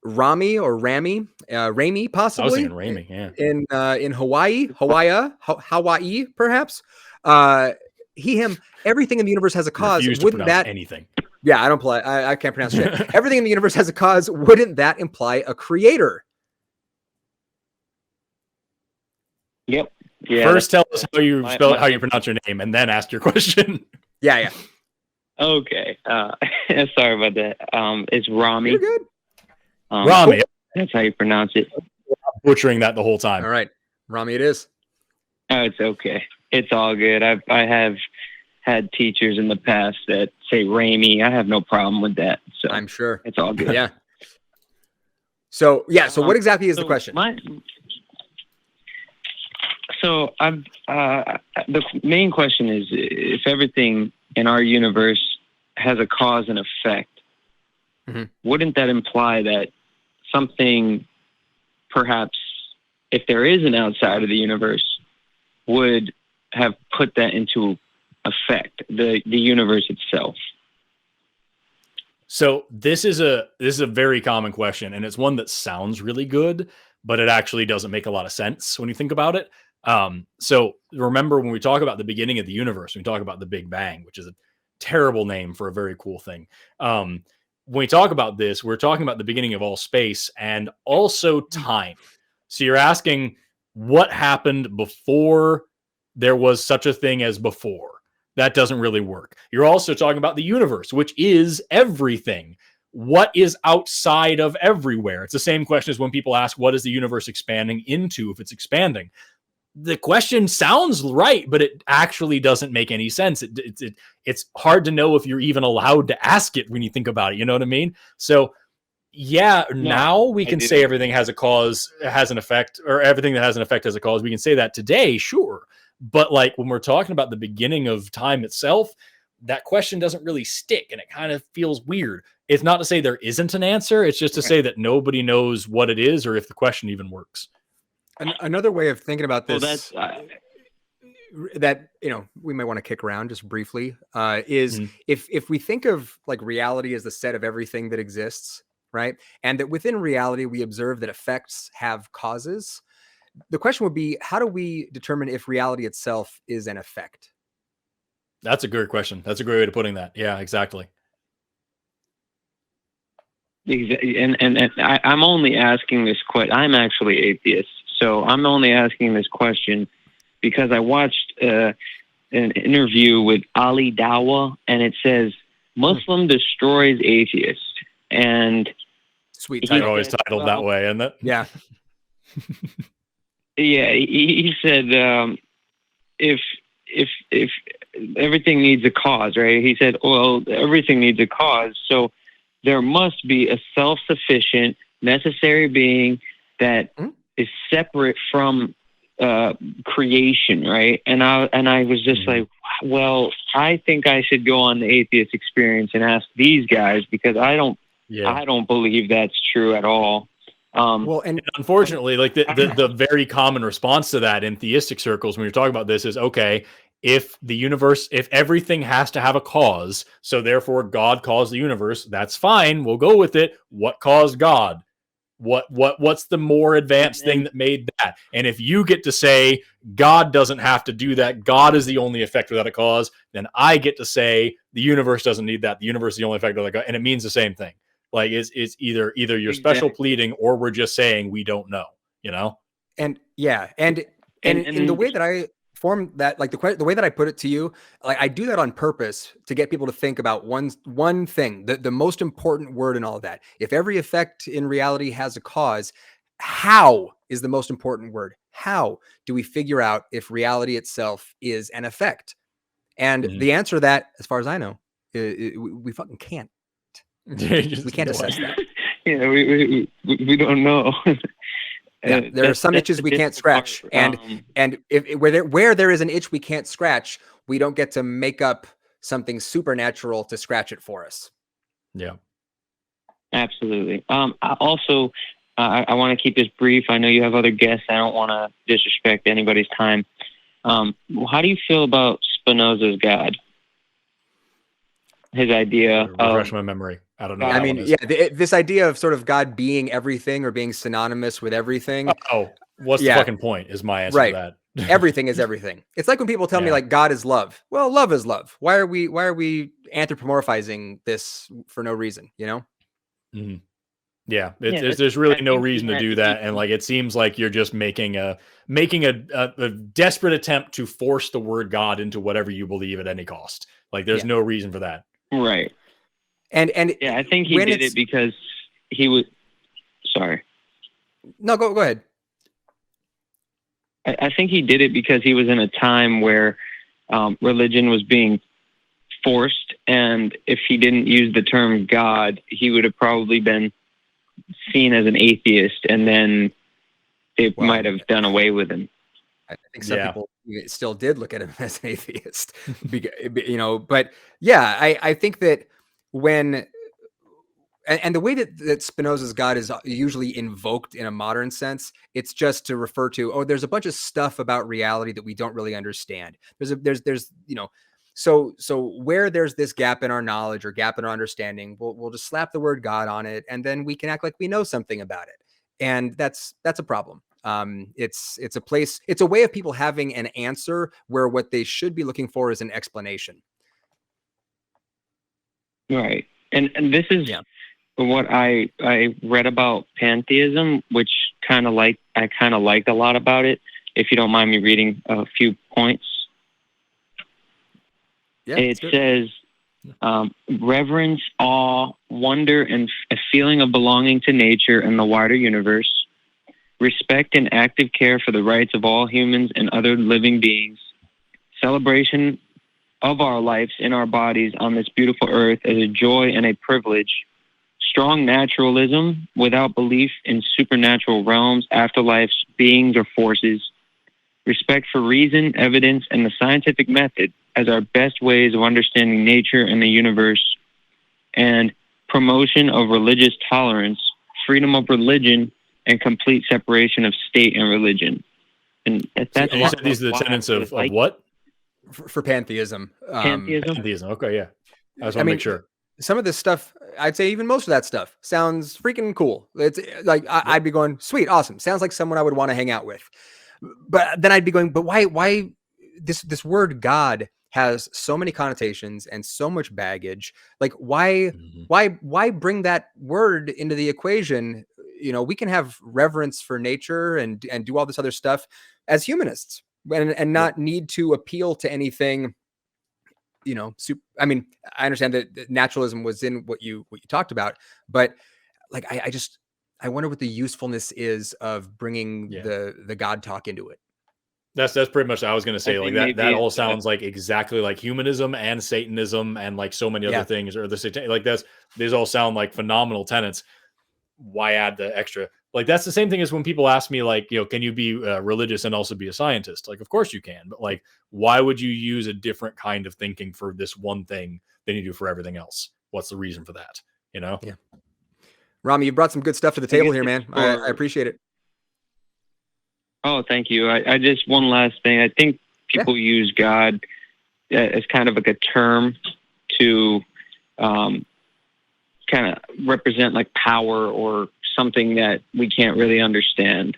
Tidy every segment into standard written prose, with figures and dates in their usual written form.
Rami or Rami, Rami possibly. I was thinking Rami, yeah. In Hawaii, perhaps. He, him. Everything in the universe has a cause. Refuse to Wouldn't pronounce that? anything? Yeah, I don't play. I can't pronounce shit. Everything in the universe has a cause. Wouldn't that imply a creator? Yep. Yeah. First, tell us how you spell it, how you pronounce your name, and then ask your question. Yeah. Okay. Sorry about that. It's Rami. You're good. Rami. That's how you pronounce it. I'm butchering that the whole time. All right, Rami, it is. Oh, it's okay. It's all good. I have had teachers in the past that say Rami. I have no problem with that. So I'm sure it's all good. Yeah. So what exactly is the question? The main question is, if everything in our universe has a cause and effect, wouldn't that imply that something, perhaps, if there is an outside of the universe, would have put that into effect, the universe itself? So this is a very common question, and it's one that sounds really good, but it actually doesn't make a lot of sense when you think about it. So remember, when we talk about the beginning of the universe, we talk about the Big Bang, which is a terrible name for a very cool thing. When we talk about this, we're talking about the beginning of all space and also time. So you're asking what happened before there was such a thing as before. That doesn't really work. You're also talking about the universe, which is everything. What is outside of everywhere? It's the same question as when people ask, what is the universe expanding into if it's expanding? The question sounds right, but it actually doesn't make any sense. It's hard to know if you're even allowed to ask it when you think about it. You know what I mean? So yeah, now we can say everything has a cause, has an effect, or everything that has an effect has a cause. We can say that today, sure. But like when we're talking about the beginning of time itself, that question doesn't really stick and it kind of feels weird. It's not to say there isn't an answer. It's just to say that nobody knows what it is or if the question even works. Another way of thinking about this that, we might want to kick around just briefly is if we think of like reality as the set of everything that exists, right? And that within reality, we observe that effects have causes. The question would be, how do we determine if reality itself is an effect? That's a good question. That's a great way of putting that. Yeah, exactly. And I'm only asking this question. I'm actually atheist. So I'm only asking this question because I watched an interview with Ali Dawah, and it says Muslim destroys atheist. And sweet title, always titled that way, isn't it? Yeah. Yeah, he said if everything needs a cause, right? He said, well, everything needs a cause, so there must be a self-sufficient, necessary being that is separate from creation, right? And I was just like, well, I think I should go on the Atheist Experience and ask these guys, because I don't believe that's true at all. Well, and unfortunately, like the very common response to that in theistic circles when you're talking about this is, okay, if the universe, if everything has to have a cause, so therefore God caused the universe, that's fine. We'll go with it. What caused God? What's the more advanced thing that made that? And if you get to say God doesn't have to do that, God is the only effect without a cause, then I get to say the universe doesn't need that. The universe is the only effect without a cause, and it means the same thing. Like it's either your special pleading, or we're just saying we don't know, And yeah, and in the way that I form that, like the way that I put it to you, like I do that on purpose to get people to think about one thing, the most important word in all of that. If every effect in reality has a cause, how is the most important word? How do we figure out if reality itself is an effect? And the answer to that, as far as I know, we fucking can't. We can't assess that. Yeah, we don't know. Yeah, there are some itches we can't scratch, and if where there is an itch we can't scratch, we don't get to make up something supernatural to scratch it for us. Yeah, absolutely. I want to keep this brief. I know you have other guests. I don't want to disrespect anybody's time. How do you feel about Spinoza's God? His idea. Refresh my memory. I don't know. I mean, yeah, this idea of sort of God being everything or being synonymous with everything. Oh, what's the fucking point is my answer to that. Everything is everything. It's like when people tell me like God is love. Well, love is love. Why are we anthropomorphizing this for no reason, you know? Mm-hmm. Yeah, there's really no reason to do that, and like it seems like you're just making a desperate attempt to force the word God into whatever you believe at any cost. Like there's no reason for that. Right. And yeah, I think he did it because he was. Sorry. No, go ahead. I think he did it because he was in a time where religion was being forced, and if he didn't use the term God, he would have probably been seen as an atheist, and then they might have done away with him. I think some people still did look at him as an atheist, you know. But yeah, I think that when and the way that Spinoza's God is usually invoked in a modern sense, it's just to refer to, oh, there's a bunch of stuff about reality that we don't really understand. There's you know, so where there's this gap in our knowledge or gap in our understanding, we'll just slap the word God on it, and then we can act like we know something about it, and that's a problem. It's a place, it's a way of people having an answer where what they should be looking for is an explanation. Right, and this is what I read about pantheism, which I kind of liked a lot about it. If you don't mind me reading a few points. Yeah, it says reverence, awe, wonder, and a feeling of belonging to nature and the wider universe. Respect and active care for the rights of all humans and other living beings. Celebration of our lives in our bodies on this beautiful earth as a joy and a privilege. Strong naturalism without belief in supernatural realms, afterlives, beings, or forces. Respect for reason, evidence, and the scientific method as our best ways of understanding nature and the universe. And promotion of religious tolerance, freedom of religion, and complete separation of state and religion. And that's you said these are the tenets of what? For pantheism. Pantheism. Okay, yeah. I just want to make sure. Some of this stuff, I'd say even most of that stuff sounds freaking cool. It's like I'd be going, sweet, awesome. Sounds like someone I would want to hang out with. But then I'd be going, but why this word God has so many connotations and so much baggage? Like why bring that word into the equation? You know, we can have reverence for nature and do all this other stuff as humanists and not need to appeal to anything. You know, I mean, I understand that naturalism was in what you talked about, but like, I wonder what the usefulness is of bringing the God talk into it. That's pretty much what I was going to say. Like that all sounds like exactly like humanism and Satanism and like so many other things, or like these all sound like phenomenal tenets. Why add the extra? Like that's the same thing as when people ask me, like, you know, can you be religious and also be a scientist? Like, of course you can, but like, why would you use a different kind of thinking for this one thing than you do for everything else? What's the reason for that? You know? Yeah. Rami, you brought some good stuff to the table here, man. I appreciate it. Oh, thank you. I just, one last thing. I think people use God as kind of like a term to kind of represent like power or something that we can't really understand.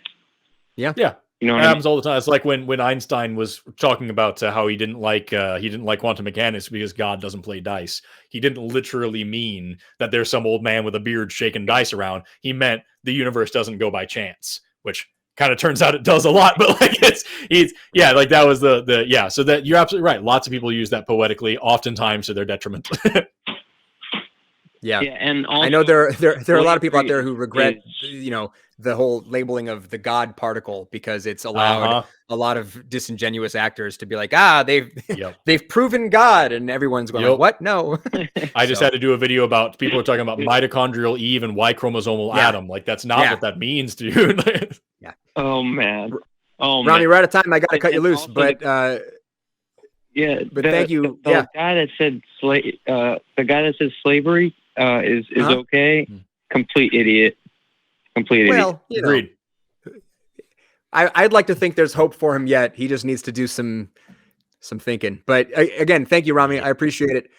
Yeah. You know, it happens all the time. It's like when Einstein was talking about how he didn't like quantum mechanics because God doesn't play dice. He didn't literally mean that there's some old man with a beard shaking dice around. He meant the universe doesn't go by chance, which kind of turns out it does a lot. But like like that was the So that you're absolutely right. Lots of people use that poetically, oftentimes to their detriment. Yeah, and also, I know there are a lot of people out there who regret, you know, the whole labeling of the God particle because it's allowed a lot of disingenuous actors to be like, they've proven God, and everyone's going like, what? No. I just had to do a video about people are talking about mitochondrial Eve and Y chromosomal Adam. Like that's not what that means, dude. Yeah. Oh man. Rami, we're out of time. I got to cut you loose, but. But thank you. The guy that said slavery is okay. Complete idiot. Well, agreed. I'd like to think there's hope for him yet. He just needs to do some thinking. But again, thank you, Rami. I appreciate it.